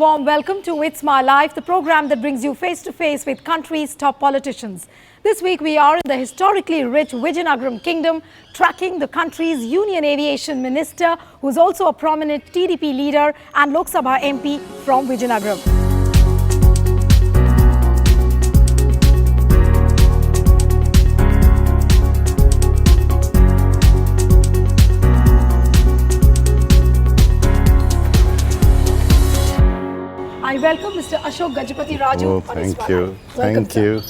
warm welcome to It's My Life, the program that brings you face to face with country's top politicians. This week we are in the historically rich Vizianagaram kingdom, tracking the country's Union Aviation Minister, who is also a prominent TDP leader and Lok Sabha MP from Vizianagaram. I welcome Mr. ASHOK GAJAPATHI RAJU. Oh, thank you. Thank you.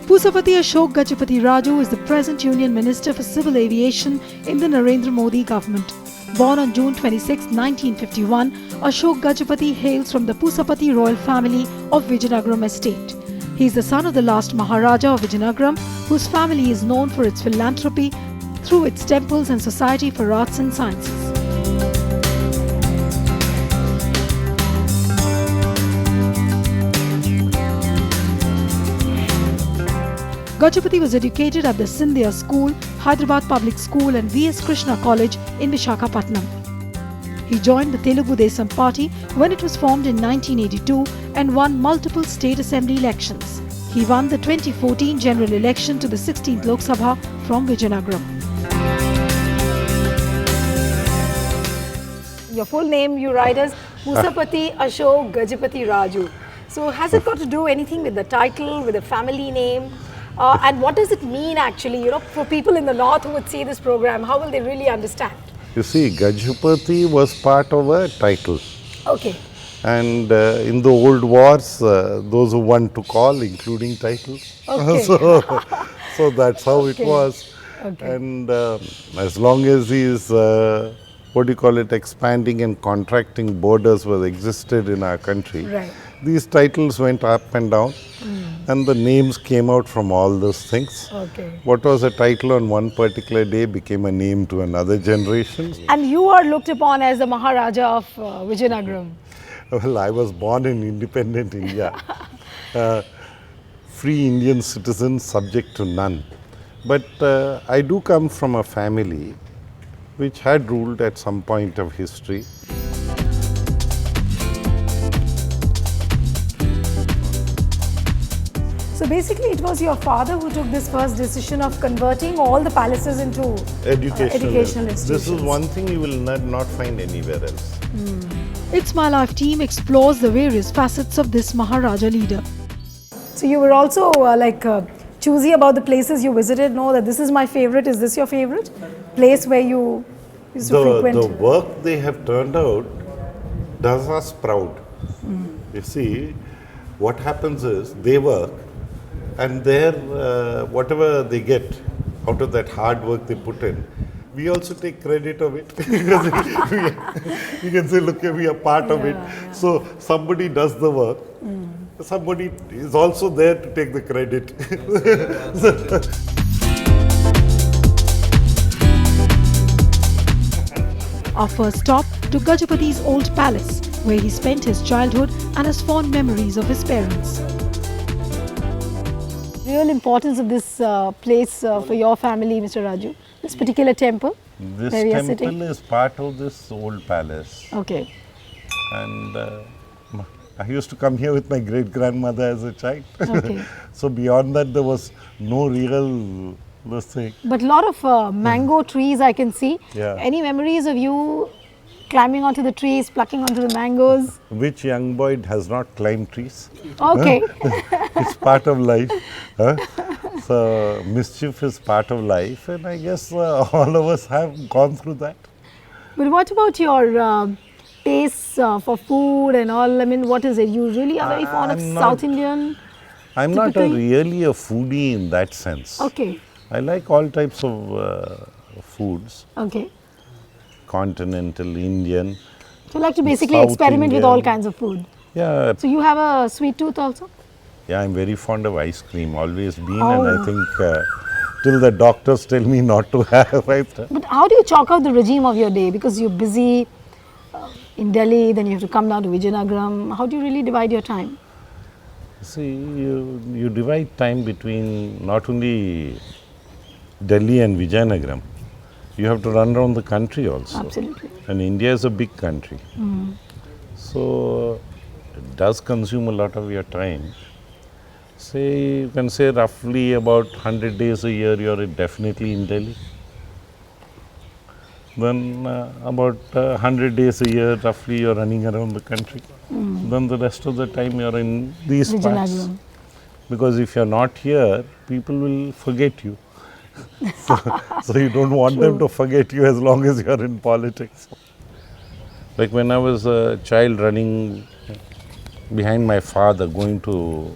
Pusapati ASHOK GAJAPATHI Raju is the present Union Minister for Civil Aviation in the Narendra Modi government. Born on June 26, 1951, ASHOK GAJAPATHI hails from the Pusapati royal family of Vizianagaram estate. He is the son of the last Maharaja of Vizianagaram, whose family is known for its philanthropy through its temples and Society for Arts and Sciences. Gajapati was educated at the Sindhya School, Hyderabad Public School and Vyas Krishna College in Visakhapatnam. He joined the Telugu Desam Party when it was formed in 1982 and won multiple state assembly elections. He won the 2014 general election to the 16th Lok Sabha from Vizianagaram. Your full name you write as Pusapati ASHOK GAJAPATHI Raju. So has it got to do anything with the title, with the family name? And what does it mean actually, for people in the north who would see this program, how will they really understand? You see, Gajapati was part of a title. Okay. And in the old wars, those who won to call, including titles. Okay. so that's how it was. Okay. And as long as these, expanding and contracting borders were existed in our country, right. These titles went up and down. And the names came out from all those things. Okay. What was a title on one particular day became a name to another generation. And you are looked upon as the Maharaja of Vizianagaram. Well, I was born in independent India. Free Indian citizen, subject to none. But I do come from a family which had ruled at some point of history. So basically it was your father who took this first decision of converting all the palaces into educational institutions. This is one thing you will not find anywhere else. It's My Life team explores the various facets of this Maharaja leader. So you were also choosy about the places you visited, know that this is my favorite. Is this your favorite place where you used to frequent? The work they have turned out does us proud. You see, what happens is they work, and their whatever they get out of that hard work they put in, we also take credit of it. We can say, look, we are part of it. Yeah. So somebody does the work, somebody is also there to take the credit. Our first stop to Gajapati's old palace, where he spent his childhood and has fond memories of his parents. Real importance of this place for your family, Mr. Raju? This particular temple? This temple is part of this old palace. Okay. And I used to come here with my great-grandmother as a child. Okay. So beyond that, there was no real thing. But a lot of mango trees I can see. Yeah. Any memories of you climbing onto the trees, plucking onto the mangoes? Which young boy has not climbed trees? Okay. It's part of life. So mischief is part of life, and I guess all of us have gone through that. But what about your tastes for food and all? I mean, what is it? You really are very fond of South Indian? I'm not really a foodie in that sense. Okay. I like all types of foods. Okay. Continental, Indian. So you like to basically South experiment Indian. with all kinds of food? Yeah. So you have a sweet tooth also? Yeah, I'm very fond of ice cream, always been, and I think till the doctors tell me not to have ice cream. But how do you chalk out the regime of your day? Because you're busy in Delhi, then you have to come down to Vizianagaram. How do you really divide your time? See, you divide time between not only Delhi and Vizianagaram. you have to run around the country also. Absolutely. And India is a big country. So it does consume a lot of your time. Say, you can say roughly about 100 days a year you are definitely in Delhi. Then about 100 days a year roughly you are running around the country. Then the rest of the time you are in these parts. Vizianagaram. Because if you are not here, people will forget you. So you don't want them to forget you as long as you are in politics. Like when I was a child running behind my father, going to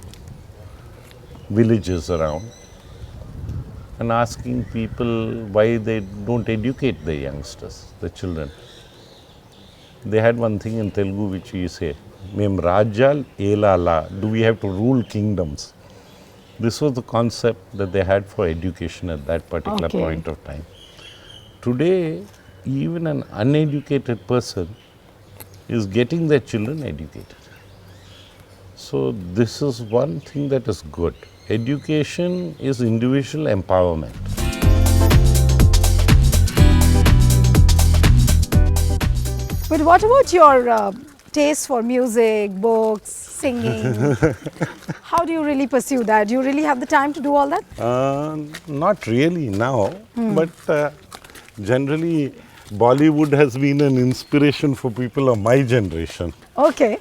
villages around and asking people why they don't educate the youngsters, the children. They had one thing in Telugu which we say, Mem Rajal Elala, do we have to rule kingdoms? This was the concept that they had for education at that particular point of time. Today, even an uneducated person is getting their children educated. So this is one thing that is good. Education is individual empowerment. But what about your taste for music, books, singing? How do you really pursue that? Do you really have the time to do all that? Not really now, but generally Bollywood has been an inspiration for people of my generation. Okay.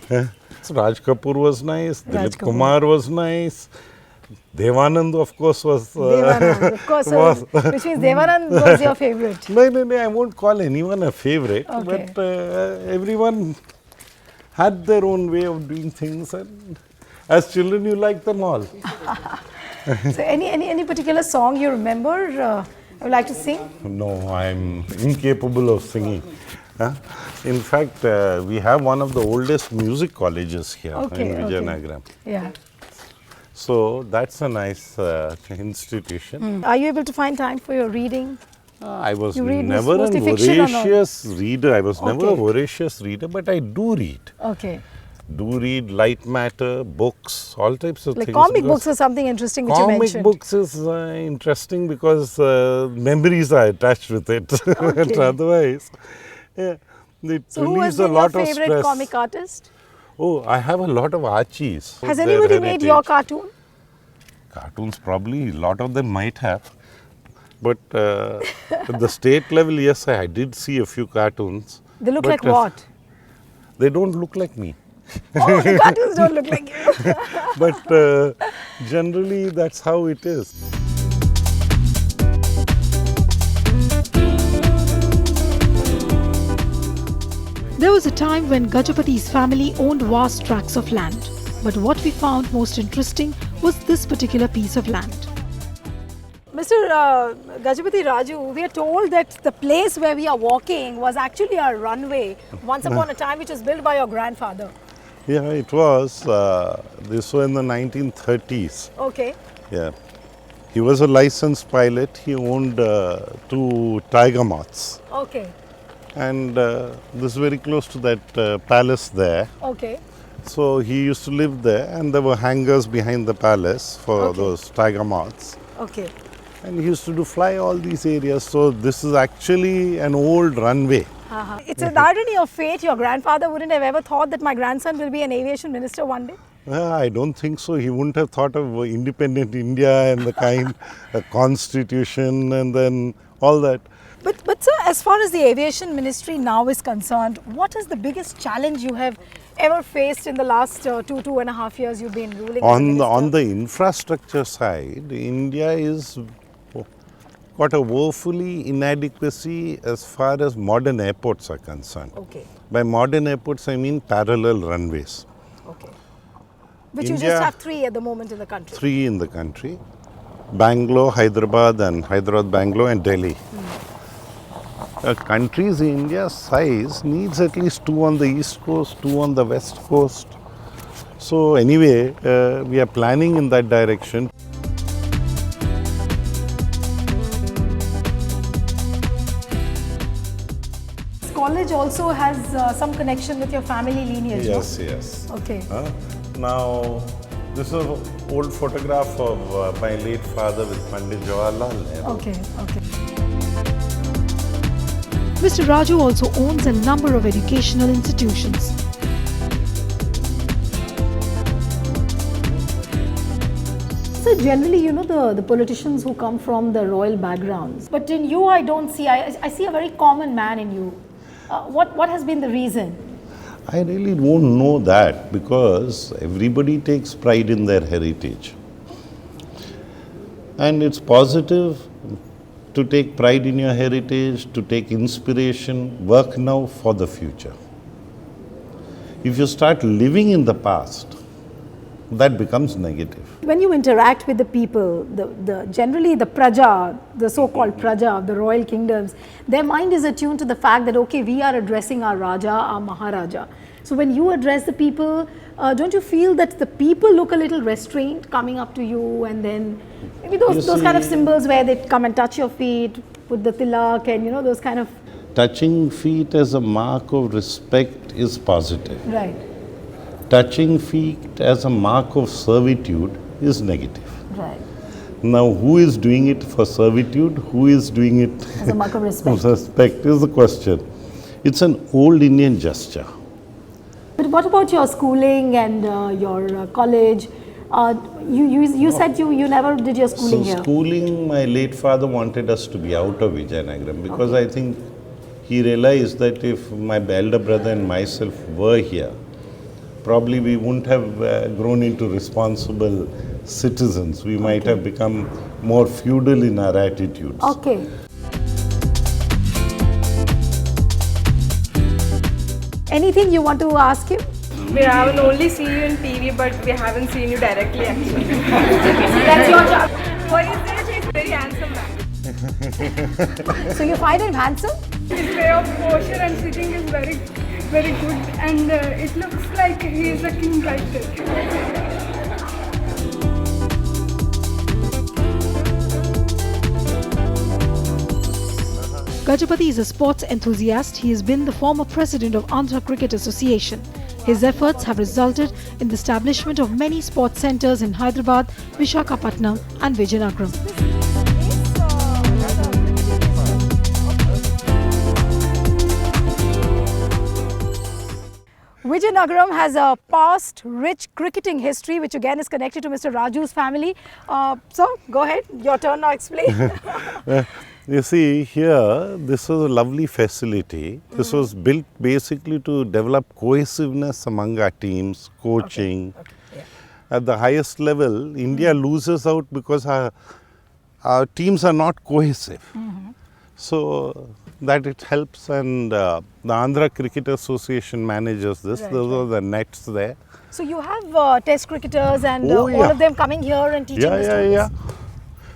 So Raj Kapoor was nice, Raj Dilip Kapoor. Kumar was nice, Devanand of course was... Devanand, of course, which means Devanand was your favorite. No, I won't call anyone a favorite, Okay. but everyone had their own way of doing things, and as children you like them all. So any particular song you remember you would like to sing? No, I'm incapable of singing. In fact, we have one of the oldest music colleges here in Vizianagaram. Yeah. So that's a nice institution. Are you able to find time for your reading? I was You read never a mostly fiction or not? voracious reader. I was never a Okay. voracious reader, but I do read. Okay. Do read light matter, books, all types of Like things. comic because books or something interesting which you Comic mentioned. books is interesting because memories are attached with it. But otherwise, yeah, it So who has relieves a been your lot of favorite stress. comic artist? Oh, I have a lot of Archies. Has Their anybody made heritage. your cartoon? Cartoons, probably, a lot of them might have. But at the state level, yes, I did see a few cartoons. They look But, like what? They don't look like me. Oh, the cartoons don't look like you. But generally, that's how it is. There was a time when Gajapathi's family owned vast tracts of land. But what we found most interesting was this particular piece of land. Mr. Gajapathi Raju, we are told that the place where we are walking was actually a runway once upon a time which was built by your grandfather. Yeah, it was. This was in the 1930s. Okay. Yeah. He was a licensed pilot. He owned 2 tiger moths. Okay. And this is very close to that palace there. Okay. So he used to live there, and there were hangars behind the palace for those tiger moths. Okay. And he used to fly all these areas. So this is actually an old runway. It's an irony of fate. Your grandfather wouldn't have ever thought that my grandson will be an aviation minister one day. I don't think so. He wouldn't have thought of independent India and the kind, a constitution and then all that. But sir, as far as the aviation ministry now is concerned, what is the biggest challenge you have ever faced in the last 2.5 years you've been ruling? On the infrastructure side, India is got a woefully inadequacy as far as modern airports are concerned. Okay. By modern airports, I mean parallel runways. Okay. Which you India- just have 3 at the moment in the country. 3 in the country. Bangalore, Hyderabad, Bangalore and Delhi. A country's India's size needs at least 2 on the east coast, 2 on the west coast. So anyway, we are planning in that direction. This college also has some connection with your family lineage. Yes, yes. No? Okay. Now, this is an old photograph of my late father with Pandit Jawaharlal Nehru. Okay. Okay. Mr. Raju also owns a number of educational institutions. So generally, you know, the politicians who come from the royal backgrounds. But in you, I don't see, I see a very common man in you. What has been the reason? I really don't know that because everybody takes pride in their heritage. And it's positive to take pride in your heritage, to take inspiration, work now for the future. If you start living in the past, that becomes negative. When you interact with the people, generally the praja, the so-called praja of the royal kingdoms, their mind is attuned to the fact that, okay, we are addressing our Raja, our Maharaja. So when you address the people, don't you feel that the people look a little restrained coming up to you, and then maybe those kind of symbols where they come and touch your feet, put the tilak, and you know, those kind of... Touching feet as a mark of respect is positive. Right. Touching feet as a mark of servitude is negative. Right. Now, who is doing it for servitude? Who is doing it as a mark of respect? Respect is the question. It's an old Indian gesture. But what about your schooling and your college? You said you never did your schooling here. Schooling, my late father wanted us to be out of Vizianagaram because I think he realized that if my elder brother and myself were here, probably we wouldn't have grown into responsible citizens. We might have become more feudal in our attitudes. Okay. Anything you want to ask him? We haven't only seen you in TV, but we haven't seen you directly actually. That's your job. For his age, he's very handsome man. So you find him handsome? His way of posture and sitting is very, very good, and it looks like he is a king right there. Gajapathy is a sports enthusiast. He has been the former president of Andhra Cricket Association. His efforts have resulted in the establishment of many sports centres in Hyderabad, Visakhapatnam and Vizianagaram. Vizianagaram has a past, rich cricketing history, which again is connected to Mr. Raju's family. So, go ahead. Your turn now. Explain. You see, here, this was a lovely facility. This was built basically to develop cohesiveness among our teams, coaching. Okay. Yeah. At the highest level, India loses out because our teams are not cohesive. So, that it helps, and the Andhra Cricket Association manages this. Those are the nets there. So, you have test cricketers and all of them coming here and teaching the students?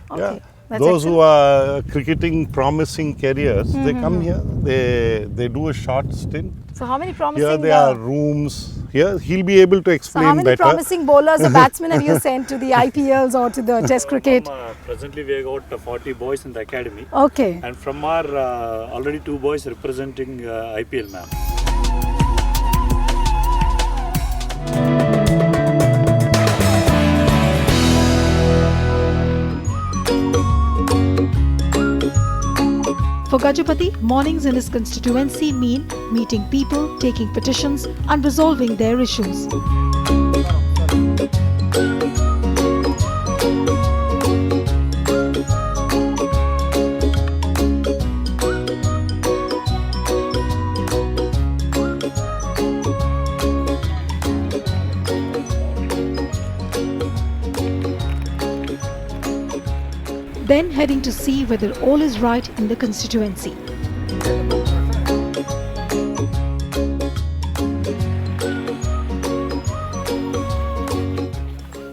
Okay. That's Those excellent. who are cricketing promising careers, they come here, they do a short stint. So how many promising... Here there are rooms. Here he'll be able to explain So how many better. promising bowlers or batsmen have you sent to the IPLs or to the test cricket? Presently we have got 40 boys in the academy. Okay. And from our already 2 boys representing IPL ma'am. For Gajapathy, mornings in his constituency mean meeting people, taking petitions and resolving their issues. Then heading to see whether all is right in the constituency.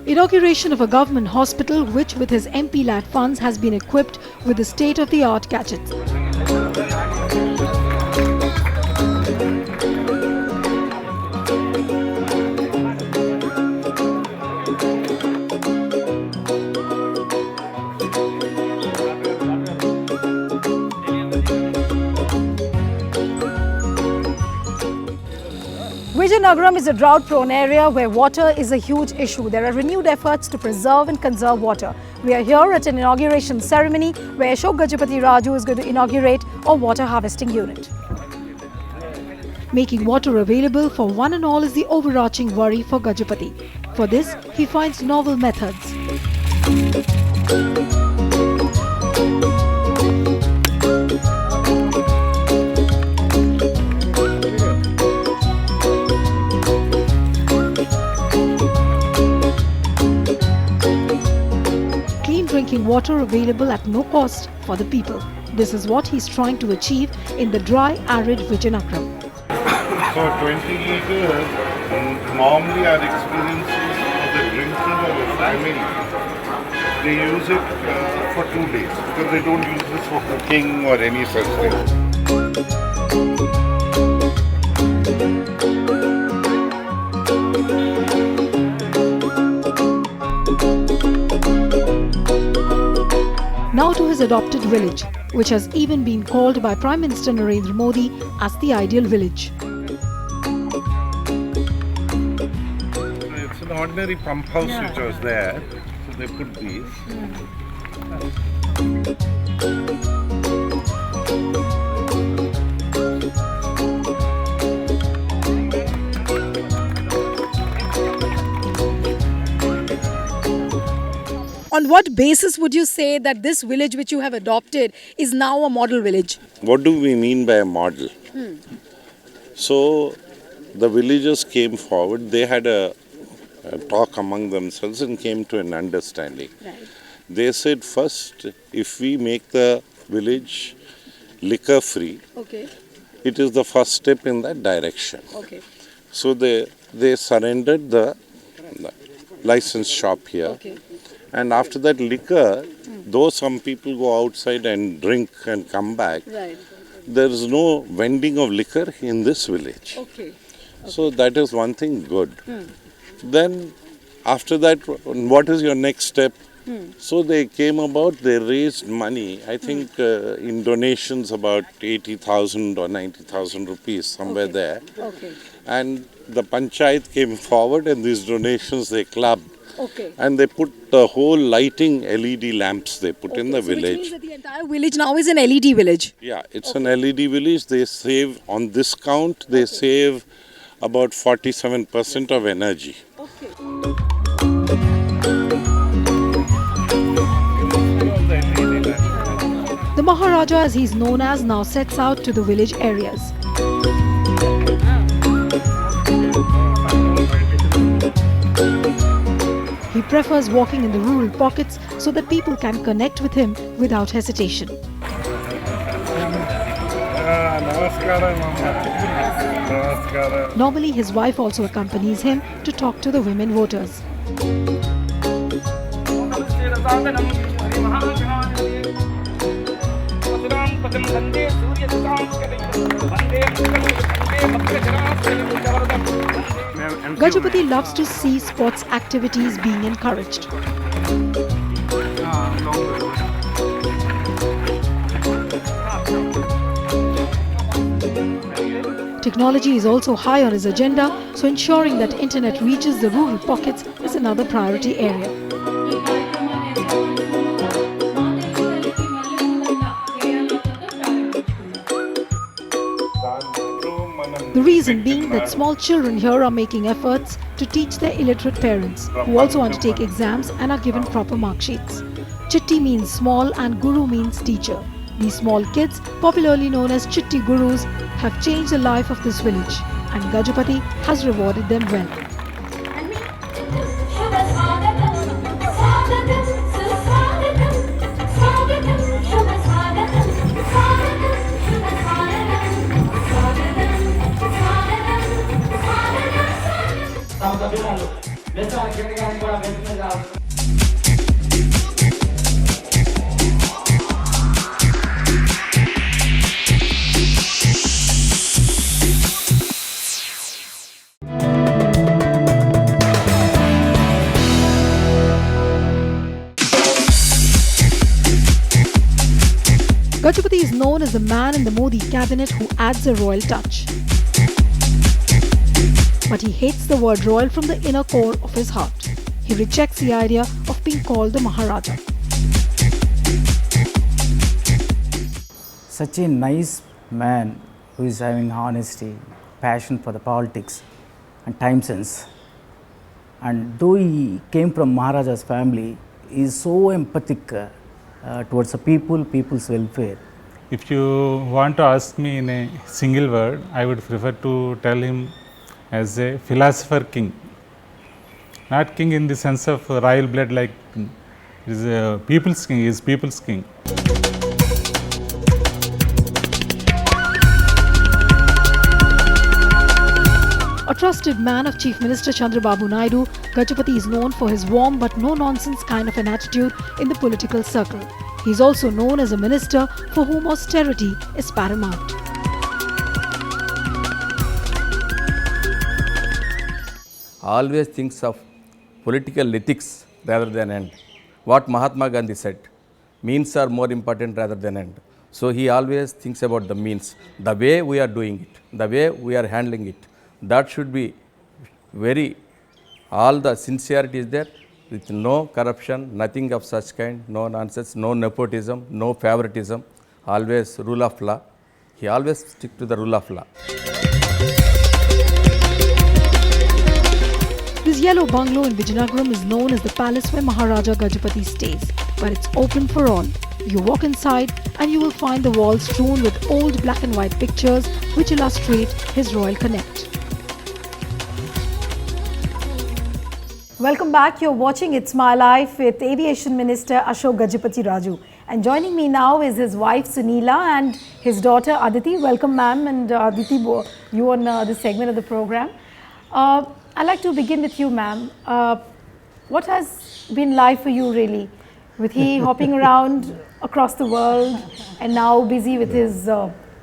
Inauguration of a government hospital which with his MP-led funds has been equipped with the state-of-the-art gadgets. Vizianagaram is a drought-prone area where water is a huge issue. There are renewed efforts to preserve and conserve water. We are here at an inauguration ceremony where ASHOK GAJAPATHI Raju is going to inaugurate a water harvesting unit. Making water available for one and all is the overarching worry for Gajapati. For this, he finds novel methods. Clean drinking water available at no cost for the people. This is what he's trying to achieve in the dry, arid Vizianagaram. So 20 liters, normally our experiences of the drinking of a family, they use it for 2 days because they don't use this for cooking or any such thing. Now to his adopted village, which has even been called by Prime Minister Narendra Modi as the ideal village. It's an ordinary pump house which was there, so they put these. On what basis would you say that this village which you have adopted is now a model village? What do we mean by a model? So the villagers came forward, they had a talk among themselves and came to an understanding. Right. They said first, if we make the village liquor free, Okay. it is the first step in that direction. Okay. So they surrendered the license shop here. Okay. And after that liquor, though some people go outside and drink and come back, Right. there is no vending of liquor in this village. Okay. So that is one thing good. Then after that, what is your next step? So they came about, they raised money, I think in donations about 80,000 or 90,000 rupees, somewhere there. Okay. And the panchayat came forward and these donations they clubbed. Okay. And they put the whole lighting LED lamps they put in the So which village. means that the entire village now is an LED village. Yeah, it's an LED village. They save, on this count, they save about 47% of energy. Okay. The Maharaja, as he's known as, now sets out to the village areas. He prefers walking in the rural pockets so that people can connect with him without hesitation. Normally, his wife also accompanies him to talk to the women voters. Gajapati loves to see sports activities being encouraged. Technology is also high on his agenda, so ensuring that internet reaches the rural pockets is another priority area. The reason being that small children here are making efforts to teach their illiterate parents, who also undertake exams and are given proper mark sheets. Chitti means small and Guru means teacher. These small kids, popularly known as Chitti Gurus, have changed the life of this village, and Gajapati has rewarded them well. Gajapati is known as the man in the Modi cabinet who adds a royal touch. but he hates the word royal from the inner core of his heart. He rejects the idea of being called the Maharaja. Such a nice man who is having honesty, passion for the politics and time sense. And though he came from Maharaja's family, he is so empathic towards the people, people's welfare. If you want to ask me in a single word, I would prefer to tell him as a philosopher king. Not king in the sense of royal blood like king. He is a people's king, he is people's king. A trusted man of Chief Minister Chandrababu Naidu, Gajapati is known for his warm but no-nonsense kind of an attitude in the political circle. He is also known as a minister for whom austerity is paramount. Always thinks of political ethics rather than end. What Mahatma Gandhi said, means are more important rather than end. So he always thinks about the means, the way we are doing it, the way we are handling it. That should be very, all the sincerity is there, with no corruption, nothing of such kind, no nonsense, no nepotism, no favoritism, always rule of law. He always stick to the rule of law. This yellow bungalow in Vizianagaram is known as the palace where Maharaja Gajapati stays, but it's open for all. You walk inside and you will find the walls strewn with old black and white pictures which illustrate his royal connect. Welcome back. You're watching It's My Life with Aviation Minister Ashok Gajapathi Raju. And joining me now is his wife Suneela and his daughter Aditi. Welcome ma'am and Aditi, you on this segment of the program. I'd like to begin with you ma'am. What has been life for you really? With he hopping around across the world and now busy with his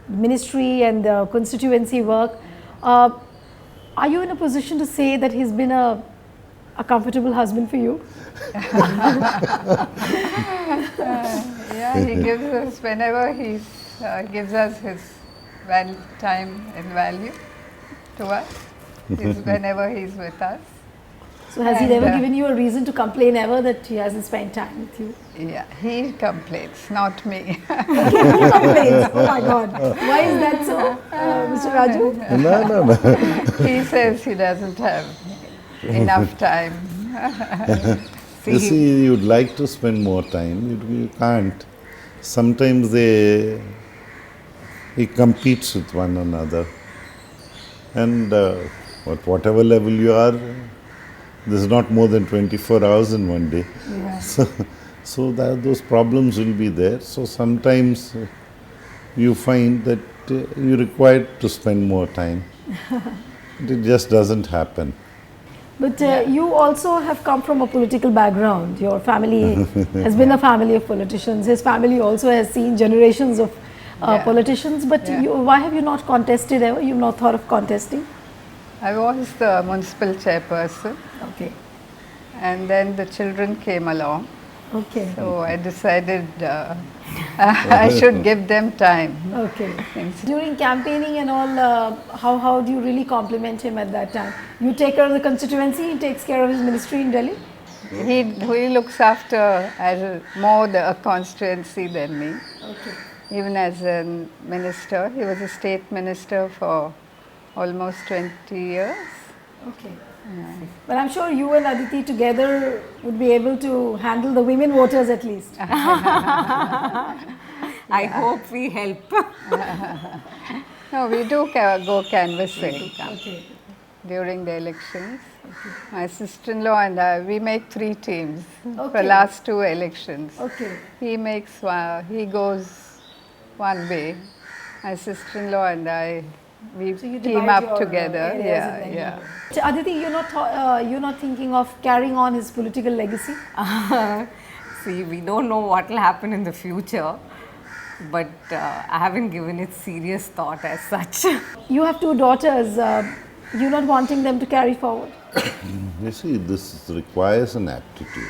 ministry and constituency work. Are you in a position to say that he's been a comfortable husband for you? Yeah, he gives us, whenever he gives us his time and value to us, whenever he's with us. So has he never given you a reason to complain ever that he hasn't spent time with you? Yeah, he complains, not me. He complains. Oh my God. Why is that so, Mr. Raju? No. He says he doesn't have enough time. You see, you'd like to spend more time, you can't. Sometimes he competes with one another. And at whatever level you are, there's not more than 24 hours in one day. Yeah. So those problems will be there. So sometimes you find that you require to spend more time. It just doesn't happen. But you also have come from a political background. Your family has been a family of politicians. His family also has seen generations of politicians. But why have you not contested ever? You've not thought of contesting? I was the municipal chairperson. Okay. And then the children came along. Okay. So I decided I should give them time. Okay. During campaigning and all, how do you really compliment him at that time? You take care of the constituency, he takes care of his ministry in Delhi? He looks after more the constituency than me. Okay. Even as a minister, he was a state minister for almost 20 years. Okay. Yeah. But I'm sure you and Aditi together would be able to handle the women voters at least. I hope we help. No, we do go canvassing Okay. during the elections. Okay. My sister-in-law and I, we make 3 teams for Okay. last 2 elections. Okay. He goes one way. My sister-in-law and I, we team up together. Yeah. So Aditi, you're not thinking of carrying on his political legacy? See, we don't know what will happen in the future, but I haven't given it serious thought as such. You have 2 daughters. You're not wanting them to carry forward? You see, this requires an aptitude.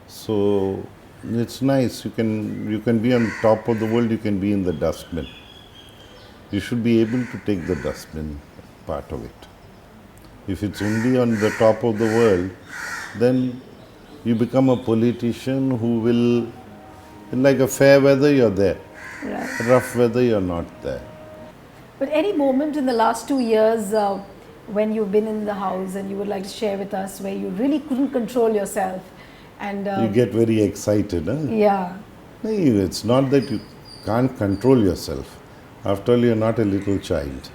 So it's nice. You can be on top of the world. You can be in the dustbin. You should be able to take the dustbin part of it. If it's only on the top of the world, then you become a politician who will, like a fair weather, you're there. Right. Rough weather, you're not there. But any moment in the last 2 years when you've been in the house and you would like to share with us where you really couldn't control yourself and You get very excited, huh? yeah. No, it's not that you can't control yourself. After all, you're not a little child.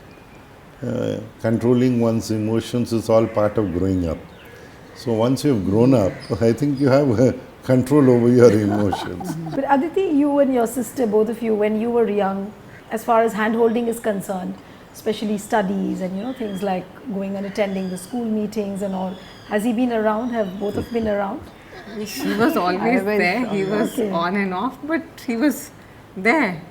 Controlling one's emotions is all part of growing up. So once you've grown up, I think you have control over your emotions. But Aditi, you and your sister, both of you, when you were young, as far as hand-holding is concerned, especially studies and things like going and attending the school meetings and all, has he been around? Have both of been around? She was always there. He was on and off, but he was there.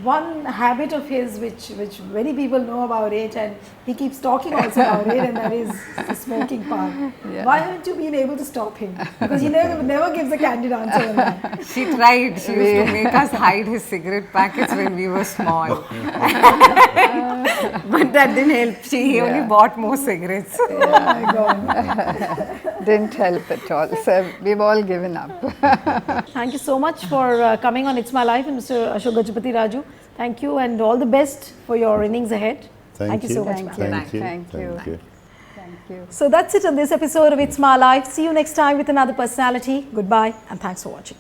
One habit of his which many people know about it and he keeps talking also about it, and that is the smoking part. Yeah. Why haven't you been able to stop him? Because he never gives a candid answer on that. She tried. She used to make us hide his cigarette packets when we were small. But that didn't help. He only bought more cigarettes. Oh my God. Didn't help at all. So we've all given up. Thank you so much for coming on It's My Life, and Mr. Ashok Gajapathy Raju. Thank you and all the best for your innings ahead. Thank you so much. Thank ma'am. you. Thank you. Thank you. So that's it on this episode of It's My Life. See you next time with another personality. Goodbye and thanks for watching.